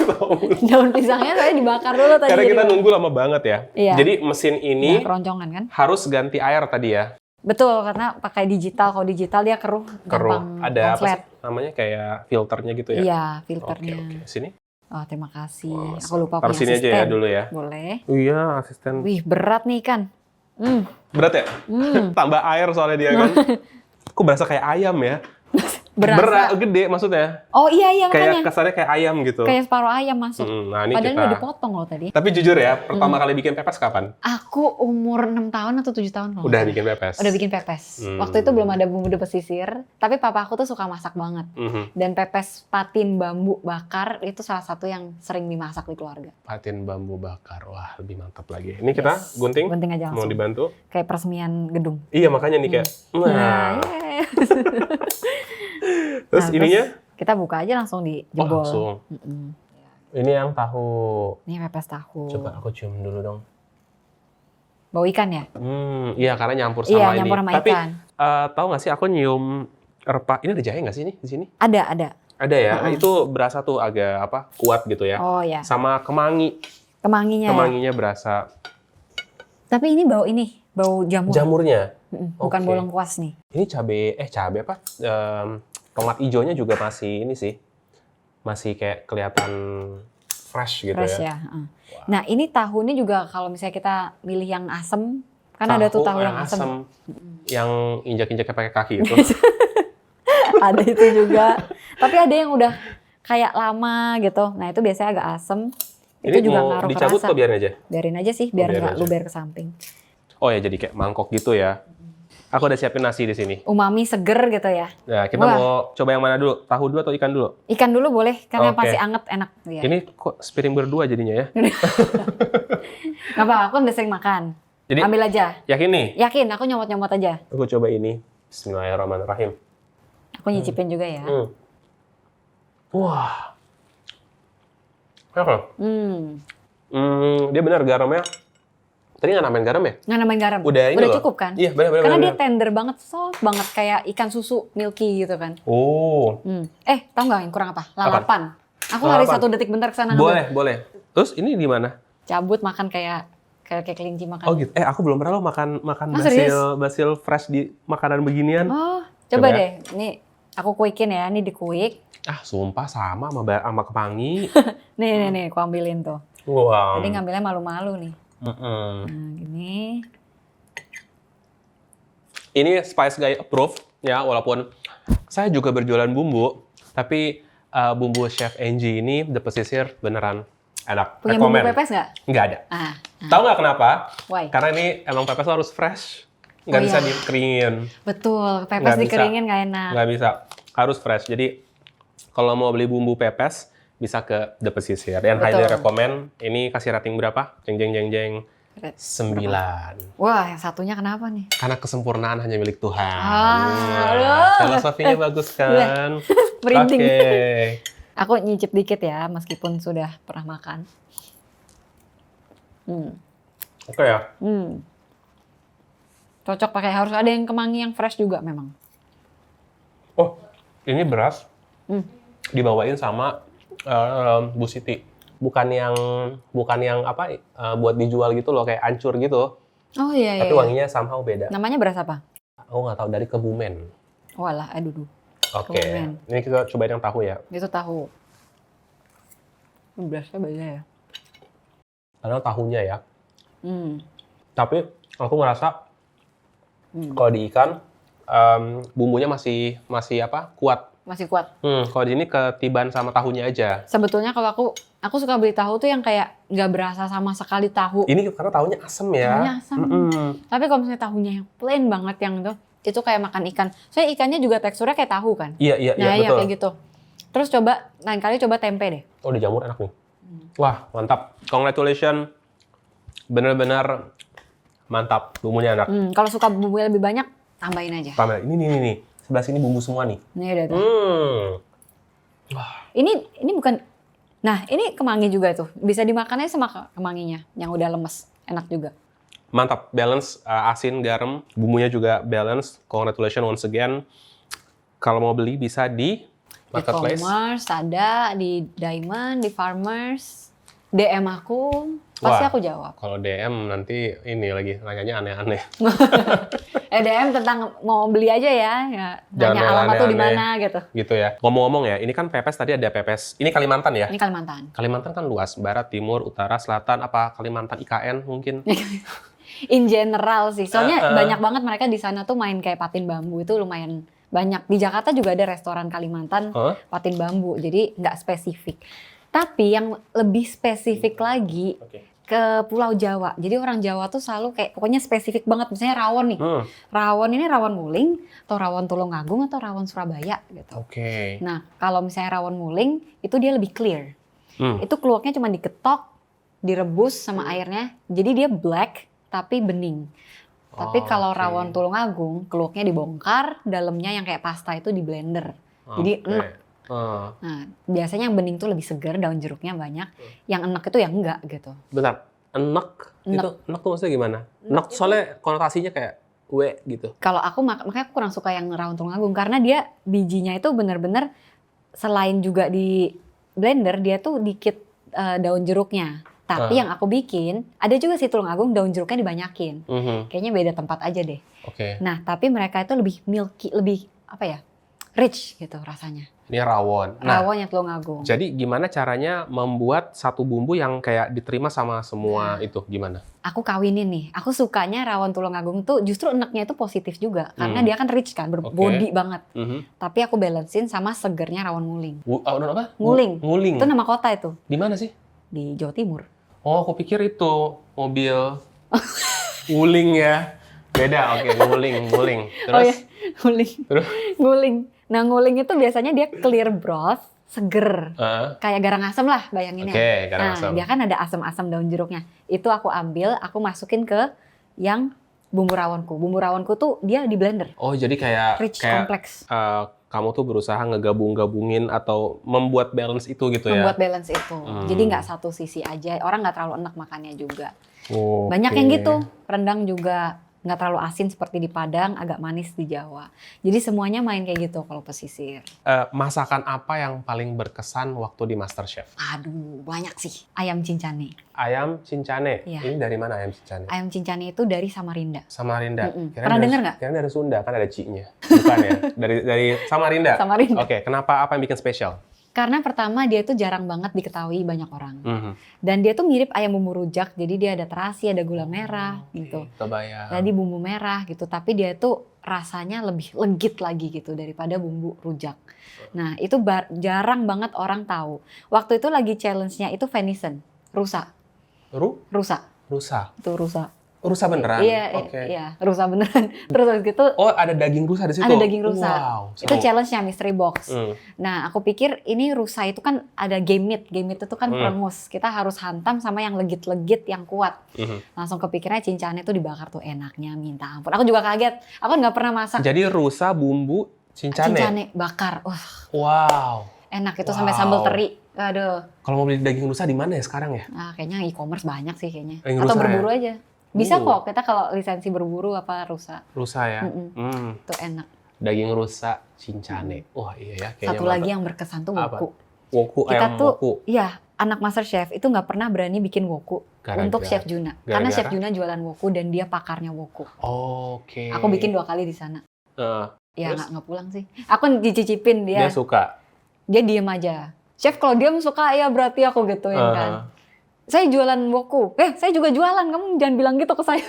Tahu. Daun pisangnya saya dibakar dulu tadi. Karena kita jadi- nunggu lama banget ya. Iya. Jadi mesin ini Udah keroncongan kan? harus ganti air tadi ya. Betul, karena pakai digital. Kalau digital dia keruh, Keruh. gampang Ada apa konslet. sih namanya kayak filternya gitu ya? Iya, Oke, filternya. Sini. Oh, terima kasih. Wah, Aku lupa taruh punya sini aja ya asisten. dulu ya. Boleh. Iya, asisten. Wih, berat nih ikan. Berat ya? Tambah air soalnya dia kan. Kok berasa kayak ayam ya? Berasa. Berat, gede maksudnya. Oh iya Kayak makanya. kesannya kayak ayam gitu. Kayak separuh ayam masuk. Nah, ini Padahal kita. udah dipotong loh tadi. Tapi jujur ya, pertama kali bikin pepes kapan? Aku umur 6 tahun atau 7 tahun kalau Udah nggak bikin pepes. salah. Udah bikin pepes. Waktu itu belum ada bumbu pesisir, tapi papa aku tuh suka masak banget. Dan pepes patin bambu bakar itu salah satu yang sering dimasak di keluarga. Patin bambu bakar. Wah, lebih mantap lagi. Ini kita gunting. Gunting aja Mau langsung. dibantu? Kayak peresmian gedung. Iya, makanya nih kayak. Nah, yeah. terus Nah, ininya? kita buka aja langsung Oh, dijebol. langsung. Ini yang tahu. Ini pepes tahu. Coba aku cium dulu dong. Bau ikan ya? Iya karena nyampur sama Iya, ini. nyampur sama Tapi ikan. tahu nggak sih aku nyium rempah. Ini ada jahe nggak sih nih di sini? Ada. Ada ya. Itu berasa tuh agak kuat gitu ya. Oh ya. Sama kemangi. Kemanginya ya. Kemanginya berasa. Tapi ini bau jamur. Jamurnya. Bukan Oke. bau lengkuas nih. Ini cabe apa? Tomat hijaunya juga masih ini sih. Masih kayak kelihatan fresh gitu Fresh ya. ya. Nah ini tahu ini juga kalau misalnya kita milih yang asem, kan ada tuh tahu yang asem. Yang injak-injaknya pakai kaki itu. Ada itu juga. Tapi ada yang udah kayak lama gitu. Nah itu biasanya agak asem. Ini Itu juga mau ngaruh ke dicabut rasa. atau biarin aja? Biarin aja sih, biar biarin nggak aja. luber ke samping. Oh ya jadi kayak mangkok gitu ya. Aku udah siapin nasi di sini. Umami seger gitu ya. Nah, kita Wah. mau coba yang mana dulu? Tahu dulu atau ikan dulu? Ikan dulu boleh, karena Oke. pasti anget enak. Ya. Ini kok sepiring berdua jadinya ya? Nggak apa, aku udah sering makan. Jadi, Ambil aja. yakin nih? Yakin, aku nyomot-nyomot aja. Aku coba ini. Bismillahirrahmanirrahim. Aku nyicipin juga ya. Wah. Enak. Hmm. Dia benar garamnya. Tadi nggak nambahin garam ya? Nggak nambahin garam. Udah ini loh. cukup kan? Iya, benar. Karena dia tender banget, soft banget kayak ikan susu milky gitu kan. Oh. Tahu nggak yang kurang apa? Lalapan. Aku lari Lalapan. 1 detik bentar ke sana ngambil. Boleh. Terus ini gimana? Cabut makan kayak kelinci makan. Oh gitu. Aku belum pernah lo makan serius? basil fresh di makanan beginian. Oh, Coba coba ya. deh. Ini aku kuikin ya, ini di kuik. Sumpah sama sama kemangi. Nih, aku ambilin tuh. Wow. Tadi ngambilnya malu-malu nih. Nah, gini. Ini Spice Guy approve ya, walaupun saya juga berjualan bumbu, tapi bumbu Chef Angie ini The Pesisir beneran enak. Punya bumbu Rekomen. pepes nggak? Nggak ada. Ah, Tahu nggak kenapa? why? Karena ini emang pepes harus fresh. Nggak Oh, bisa iya. dikeringin. Betul, pepes Nggak bisa. dikeringin nggak enak. Nggak bisa. Harus fresh. Jadi kalau mau beli bumbu pepes, bisa ke The Pesisir. Dan Betul. highly recommend. Ini kasih rating berapa? Jeng. 9. Wah, yang satunya kenapa nih? Karena kesempurnaan hanya milik Tuhan. aduh. Filosofinya bagus kan? Merinding. Oke. Aku nyicip dikit ya, meskipun sudah pernah makan. Oke ya. Cocok pakai, harus ada yang kemangi yang fresh juga memang. Oh, ini beras dibawain sama Bu Siti. Bukan yang apa buat dijual gitu loh, kayak ancur gitu. Oh iya. Tapi wanginya somehow beda. Namanya beras apa? Aku nggak tahu, dari Kebumen. Walah, aduh. Oke. Kebumen. Ini kita cobain yang tahu ya. Itu tahu. Berasnya banyak ya. Karena tahunya ya. Hmm. Tapi aku ngerasa kalau di ikan bumbunya masih apa? Kuat. Masih kuat. Kalau di ini ketiban sama tahunya aja. Sebetulnya kalau aku suka beli tahu tuh yang kayak nggak berasa sama sekali tahu. Ini karena tahunya asem ya. Tahunya asam. Tapi kalau misalnya tahunya yang plain banget yang itu kayak makan ikan. Soalnya ikannya juga teksturnya kayak tahu kan. Iya, Nah, iya betul. kayak gitu. Terus lain kali coba tempe deh. Oh, di jamur enak nih. Wah, mantap. Congratulations. Bener-bener mantap. Bumbunya enak. Kalau suka bumbunya lebih banyak, tambahin aja. Tambah. Ini nih. Sebelah sini bumbu semua nih. Ini udah tuh. Wah, Ini bukan. Nah, ini kemangi juga tuh. Bisa dimakan aja sama kemanginya yang udah lemes. Enak juga. mantap. Balance, asin, garam. Bumbunya juga balance. Congratulations once again. Kalau mau beli bisa di Marketplace. E-commerce ada, di Diamond, di Farmers. DM aku, pasti Wah. aku jawab. Kalau DM nanti ini lagi nanyanya aneh-aneh. DM tentang mau beli aja ya. Jangan Nanya yang alamat tuh di aneh-aneh. mana gitu. Gitu ya. Ngomong-ngomong ya, ini kan pepes tadi ada pepes. Ini Kalimantan ya? Ini Kalimantan. Kalimantan kan luas. Barat, timur, utara, selatan. Apa Kalimantan IKN mungkin? In general sih. Soalnya banyak banget mereka di sana tuh main kayak patin bambu itu lumayan banyak. Di Jakarta juga ada restoran Kalimantan patin bambu. Jadi nggak spesifik. Tapi yang lebih spesifik lagi ke Pulau Jawa. Jadi orang Jawa tuh selalu kayak pokoknya spesifik banget. Misalnya rawon nih. Rawon ini rawon Wuling atau rawon Tulungagung atau rawon Surabaya gitu. Oke. Nah, kalau misalnya rawon Wuling itu dia lebih clear. Itu keluaknya cuma diketok, direbus sama airnya. Jadi dia black tapi bening. Tapi kalau rawon Tulungagung, keluaknya dibongkar, dalamnya yang kayak pasta itu di blender. Jadi enak. Nah, biasanya yang bening tuh lebih segar, daun jeruknya banyak. Yang enak itu yang enggak gitu. Bentar, enek. Itu enek tuh maksudnya gimana? Enek soalnya konotasinya kayak kue gitu. Kalau aku makanya aku kurang suka yang rawon Tulungagung karena dia bijinya itu benar-benar selain juga di blender, dia tuh dikit daun jeruknya. Tapi yang aku bikin, ada juga sih Tulungagung daun jeruknya dibanyakin. Kayaknya beda tempat aja deh. Nah, tapi mereka itu lebih milky, lebih apa ya? Rich gitu rasanya. Ini rawon. Rawon yang Tulungagung. Jadi gimana caranya membuat satu bumbu yang kayak diterima sama semua itu? Gimana? Aku kawinin nih. Aku sukanya rawon Tulungagung tuh justru enaknya itu positif juga. Karena dia kan rich kan, berbody banget. Tapi aku balancein sama segernya rawon Nguling. Apa? Nguling. Nguling. Itu nama kota itu. Di mana sih? Di Jawa Timur. Oh, aku pikir itu mobil Wuling ya. Beda, oke, nguling. Terus? Oh ya, nguling. Terus? Nguling. Nah, nguling itu biasanya dia clear broth, seger. Kayak garang asem lah bayanginnya. Oke, garang nah, asem. dia kan ada asam-asam daun jeruknya. Itu aku ambil, aku masukin ke yang bumbu rawonku. Bumbu rawonku tuh dia di blender. Oh, jadi kayak Rich, kompleks. Kamu tuh berusaha ngegabung-gabungin atau membuat balance itu gitu ya? Membuat balance itu. Jadi nggak satu sisi aja. Orang nggak terlalu enak makannya juga. Oke. Banyak yang gitu. Rendang juga nggak terlalu asin seperti di Padang, agak manis di Jawa. Jadi semuanya main kayak gitu kalau pesisir. Masakan apa yang paling berkesan waktu di MasterChef? Aduh, banyak sih. Ayam cincane. Ayam cincane? Iya. Ini dari mana ayam cincane? Ayam cincane itu dari Samarinda. Samarinda. Pernah dengar nggak? Kira dari Sunda, kan ada C-nya. Bukan ya? Dari Samarinda? Samarinda. Oke, kenapa? Apa yang bikin spesial? Karena pertama dia itu jarang banget diketahui banyak orang. Mhm. Dan dia tuh mirip ayam bumbu rujak, jadi dia ada terasi, ada gula merah gitu. Kebayang. Jadi bumbu merah gitu, tapi dia tuh rasanya lebih legit lagi gitu daripada bumbu rujak. Nah itu jarang banget orang tahu. Waktu itu lagi challenge-nya itu venison, rusa. Rusa. Itu rusa. Rusa beneran? Iya, rusa beneran. Terus habis gitu, Oh, ada daging rusa di situ? ada daging rusa. Wow, Itu seru. challenge-nya mystery box. Nah, aku pikir ini rusa itu kan ada game meat. Game meat itu kan perengus. Kita harus hantam sama yang legit-legit, yang kuat. Langsung kepikirannya cincane itu dibakar tuh enaknya minta ampun. Aku juga kaget. Aku nggak pernah masak Jadi rusa bumbu cincane? cincane bakar. Wah, Wow. enak itu sampai sambal teri. Aduh. Kalau mau beli daging rusa di mana ya sekarang ya? Nah, kayaknya e-commerce banyak sih kayaknya. Yang Atau rusa berburu ya? aja. Bisa kok kita kalau lisensi berburu apa rusa. Rusa ya? Itu enak. Daging rusa cincane. Wah iya ya. Kayaknya Satu lagi yang berkesan tuh Apa? woku. woku, Kita ayam tuh, woku. iya, anak master chef itu nggak pernah berani bikin woku Gara-gara- untuk Chef Juna. Karena gara-gara? Chef Juna jualan woku dan dia pakarnya woku. Oke. Aku bikin 2 kali di sana. Ya Terus? nggak pulang sih. Aku dicicipin dia. Dia suka? Dia diem aja. Chef kalau diem suka ya berarti aku gituin kan. Saya jualan woku. Saya juga jualan. Kamu jangan bilang gitu ke saya.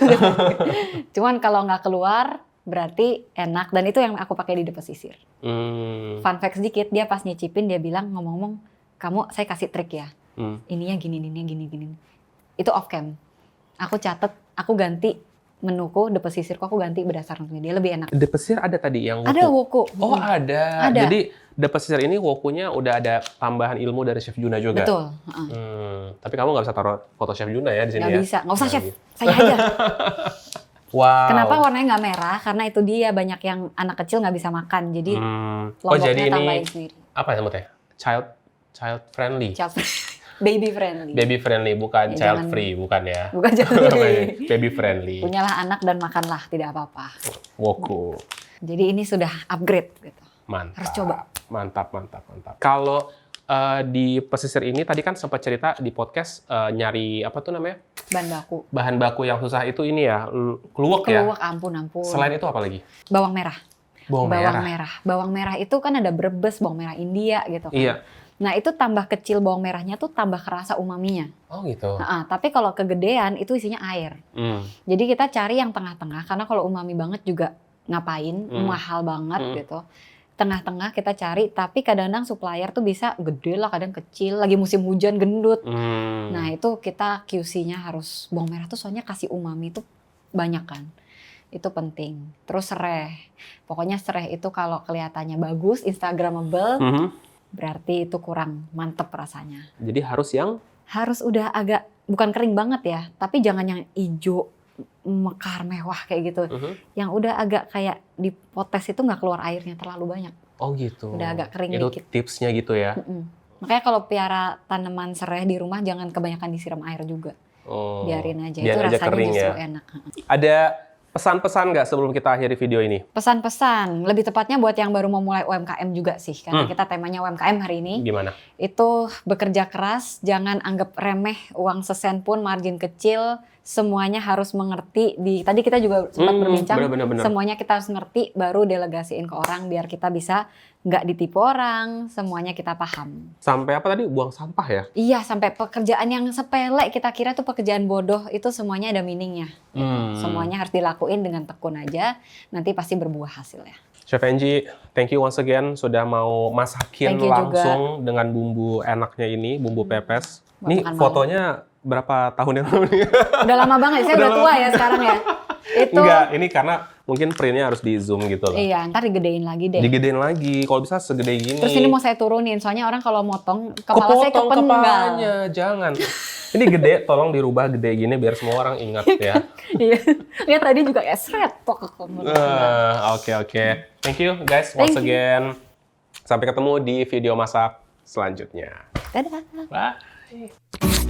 Cuman kalau nggak keluar berarti enak. Dan itu yang aku pakai di The Pesisir. Fun fact sedikit, dia pas nyicipin dia bilang ngomong-ngomong, saya kasih trik ya. Ininya gini. Itu off cam. Aku catet, aku ganti menuku The Pesisir, aku ganti berdasarkan dia lebih enak. The Pesisir ada tadi yang woku? Ada woku. Oh ada. Ada. Jadi The Pesisir ini wokunya udah ada tambahan ilmu dari Chef Juna juga? Betul. Tapi kamu nggak bisa taruh foto Chef Juna ya di sini Nggak ya? bisa, nggak usah Nggak chef, bisa. saya aja. Wow. Kenapa warnanya nggak merah? Karena itu dia banyak yang anak kecil nggak bisa makan, jadi lomboknya jadi ini tambahin sendiri. apa ya sebutnya? Child friendly. Baby friendly. Baby friendly, bukan Ya, child jangan- free, bukan ya? Bukan jadi. Baby friendly. Punyalah anak dan makanlah, tidak apa-apa. Woku. Jadi ini sudah upgrade gitu. Mantap. Harus coba. Mantap. Kalau di pesisir ini tadi kan sempat cerita di podcast nyari apa tuh namanya? Bahan baku. Bahan baku yang susah itu ini ya, kluwek ya. Keluak, ampun. Selain itu apa lagi? Bawang merah. Bawang Bawang merah itu kan ada Brebes, bawang merah India gitu kan. Iya. Nah itu tambah kecil bawang merahnya tuh tambah kerasa umaminya. Oh gitu. Tapi kalau kegedean itu isinya air. Jadi kita cari yang tengah-tengah karena kalau umami banget juga ngapain, mahal banget gitu. Tengah-tengah kita cari, tapi kadang-kadang supplier tuh bisa gede lah, kadang kecil, lagi musim hujan gendut. Nah itu kita QC-nya harus bawang merah tuh soalnya kasih umami tuh banyak kan. Itu penting. Terus sereh. Pokoknya sereh itu kalau kelihatannya bagus, instagramable, berarti itu kurang mantep rasanya. Jadi harus yang Harus udah agak, bukan kering banget ya, tapi jangan yang hijau, mekar, mewah kayak gitu. Yang udah agak kayak di potes itu nggak keluar airnya terlalu banyak. oh gitu. Udah agak kering itu dikit. tipsnya gitu ya. Makanya kalau piara tanaman serai di rumah jangan kebanyakan disiram air juga. Oh. Biarin aja, Biar itu aja rasanya kering justru ya. enak. Ada pesan-pesan nggak sebelum kita akhiri video ini? Pesan-pesan, lebih tepatnya buat yang baru mau mulai UMKM juga sih. Karena kita temanya UMKM hari ini. Gimana? Itu bekerja keras, jangan anggap remeh uang sesen pun, margin kecil, semuanya harus mengerti. Tadi kita juga sempat berbincang, bener. semuanya kita harus ngerti, baru delegasiin ke orang biar kita bisa nggak ditipu orang, semuanya kita paham. Sampai apa tadi? Buang sampah ya? Iya, sampai pekerjaan yang sepele kita kira tuh pekerjaan bodoh, itu semuanya ada meaningnya. Gitu. Semuanya harus dilakuin dengan tekun aja, nanti pasti berbuah hasilnya. Chef Angie, thank you once again sudah mau masakin Thank you langsung dengan bumbu enaknya ini, bumbu pepes. Mau Ini makan fotonya berapa tahun yang lalu nih? Udah lama banget, saya udah tua ya sekarang ya. Itu. Enggak, ini karena mungkin printnya harus di zoom gitu loh. Iya, ntar digedein lagi deh. Digedein lagi, kalau bisa segede gini. Terus ini mau saya turunin, soalnya orang kalau motong kepala saya Kepotong kepenggal. kepalanya, jangan. Ini gede, tolong dirubah gede gini biar semua orang ingat ya. Iya, lihat tadi juga kayak seret. Oke. Thank you guys once again. Sampai ketemu di video masak selanjutnya. Dadah. Bye.